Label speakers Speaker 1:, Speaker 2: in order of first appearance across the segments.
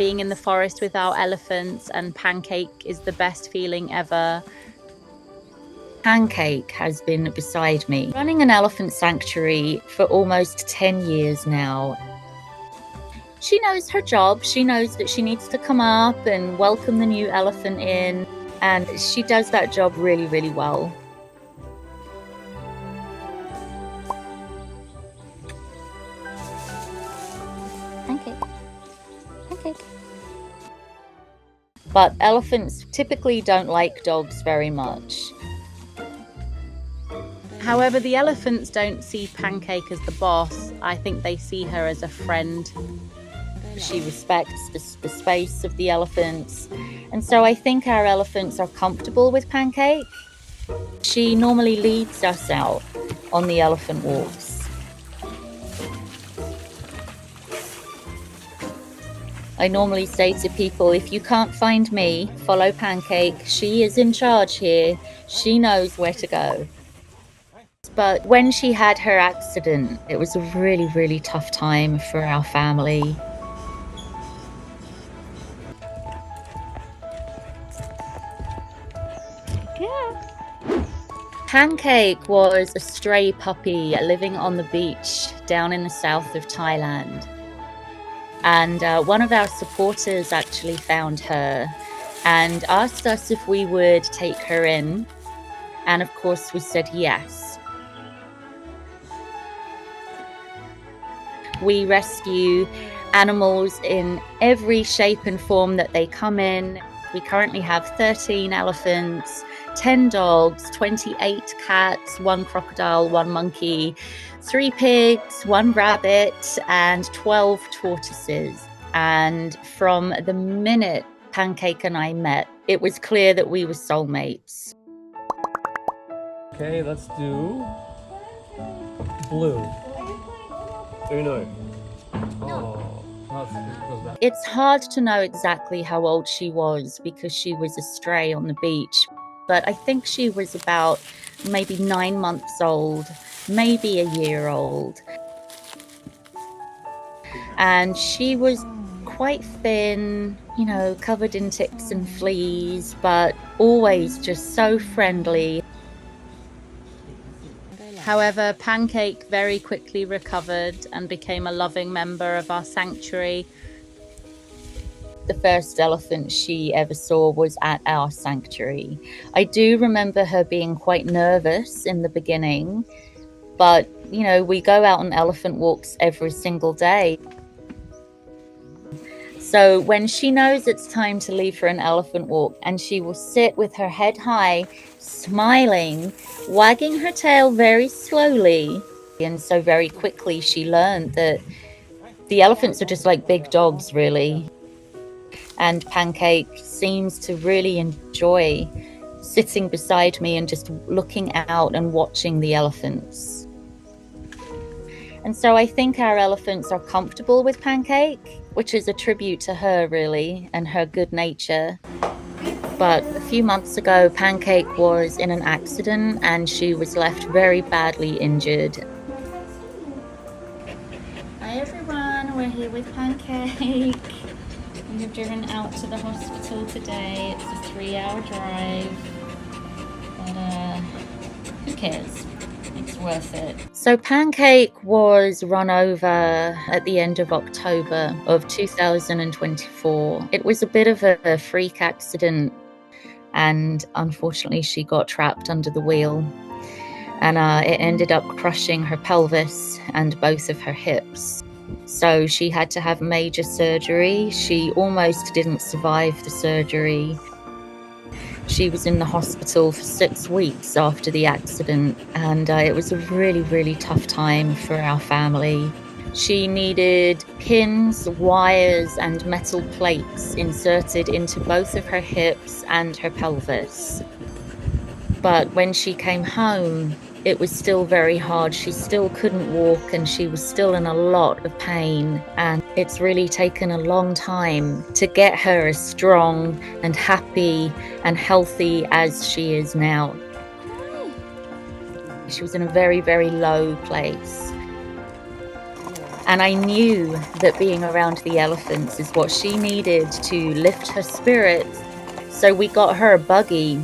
Speaker 1: being in the forest with our elephants, and Pancake is the best feeling ever.
Speaker 2: Pancake has been beside me, running an elephant sanctuary for almost 10 years now. She knows her job. She knows that she needs to come up and welcome the new elephant in, and she does that job really, really well. Pancake. Pancake. But elephants typically don't like dogs very much.
Speaker 1: However, the elephants don't see Pancake as the boss. I think they see her as a friend.
Speaker 2: She respects the space of the elephants, and so I think our elephants are comfortable with Pancake. She normally leads us out on the elephant walks. I normally say to people, if you can't find me, follow Pancake. She is in charge here. She knows where to go. But when she had her accident, it was a really, really tough time for our family. Pancake was a stray puppy living on the beach down in the south of Thailand. And one of our supporters actually found her and asked us if we would take her in. And of course, we said yes. We rescue animals in every shape and form that they come in. We currently have 13 elephants, 10 dogs, 28 cats, 1 crocodile, 1 monkey, 3 pigs, 1 rabbit, and 12 tortoises. And from the minute Pancake and I met, it was clear that we were soulmates.
Speaker 3: Okay, let's do blue. Uno. Oh,
Speaker 2: it's hard to know exactly how old she was because she was a stray on the beach. But I think she was about maybe 9 months old, maybe a year old. And she was quite thin, you know, covered in ticks and fleas, but always just so friendly.
Speaker 1: However, Pancake very quickly recovered and became a loving member of our sanctuary.
Speaker 2: The first elephant she ever saw was at our sanctuary. I do remember her being quite nervous in the beginning, but, you know, we go out on elephant walks every single day. So when she knows it's time to leave for an elephant walk, and she will sit with her head high, smiling, wagging her tail very slowly. And so very quickly she learned that the elephants are just like big dogs, really. And Pancake seems to really enjoy sitting beside me and just looking out and watching the elephants. And so I think our elephants are comfortable with Pancake, which is a tribute to her, really, and her good nature. But a few months ago, Pancake was in an accident and she was left very badly injured. Hi everyone, we're here with Pancake. We have driven out to the hospital today. It's a 3-hour drive, but who cares? It's worth it. So Pancake was run over at the end of October of 2024. It was a bit of a freak accident, and unfortunately she got trapped under the wheel, and it ended up crushing her pelvis and both of her hips. So she had to have major surgery. She almost didn't survive the surgery. She was in the hospital for 6 weeks after the accident, and it was a really, really tough time for our family. She needed pins, wires, and metal plates inserted into both of her hips and her pelvis. But when she came home, it was still very hard. She still couldn't walk, and she was still in a lot of pain. And it's really taken a long time to get her as strong and happy and healthy as she is now. She was in a very, very low place.
Speaker 1: And I knew that being around the elephants is what she needed to lift her spirits. So we got her a buggy,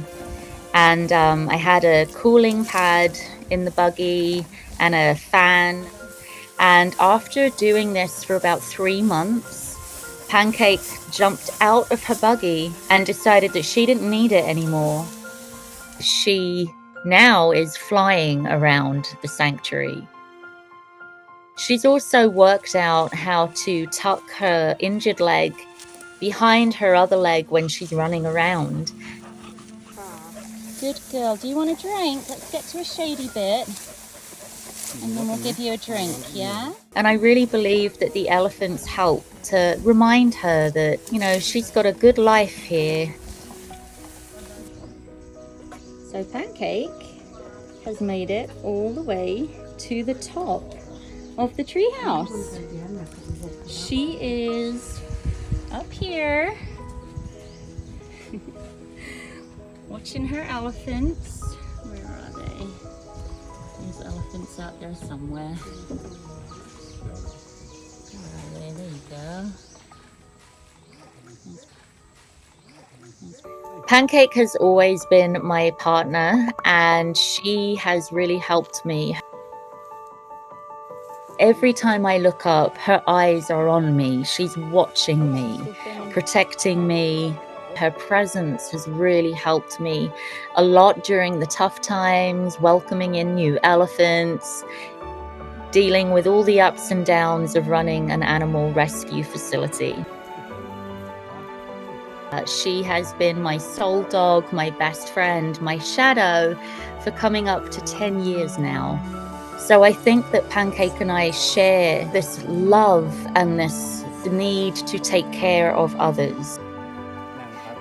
Speaker 1: and I had a cooling pad in the buggy and a fan. And after doing this for about 3 months, Pancake jumped out of her buggy and decided that she didn't need it anymore. She now is flying around the sanctuary. She's also worked out how to tuck her injured leg behind her other leg when she's running around.
Speaker 2: Good girl. Do you want a drink? Let's get to a shady bit and then we'll give you a drink, yeah?
Speaker 1: And I really believe that the elephants help to remind her that, you know, she's got a good life here.
Speaker 2: So Pancake has made it all the way to the top of the treehouse. She is up here watching her elephants. Where are they? There's elephants out there somewhere. Where are they? There you go.
Speaker 1: Pancake has always been my partner, and she has really helped me. Every time I look up, her eyes are on me. She's watching me, protecting me. Her presence has really helped me a lot during the tough times, welcoming in new elephants, dealing with all the ups and downs of running an animal rescue facility. She has been my soul dog, my best friend, my shadow for coming up to 10 years now. So I think that Pancake and I share this love and this need to take care of others.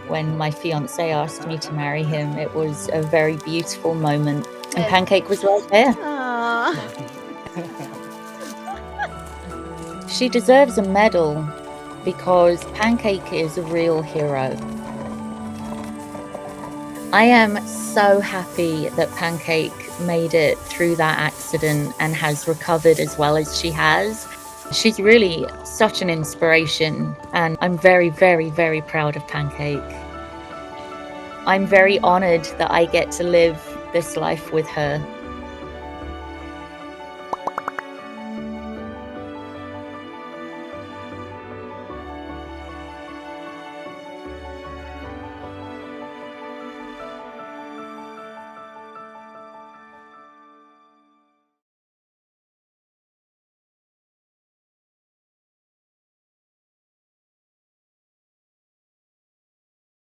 Speaker 1: When my fiance asked me to marry him, it was a very beautiful moment, and Pancake was right there. She deserves a medal because Pancake is a real hero. I am so happy that Pancake made it through that accident and has recovered as well as she has. She's really such an inspiration, and I'm very, very, very proud of Pancake. I'm very honored that I get to live this life with her.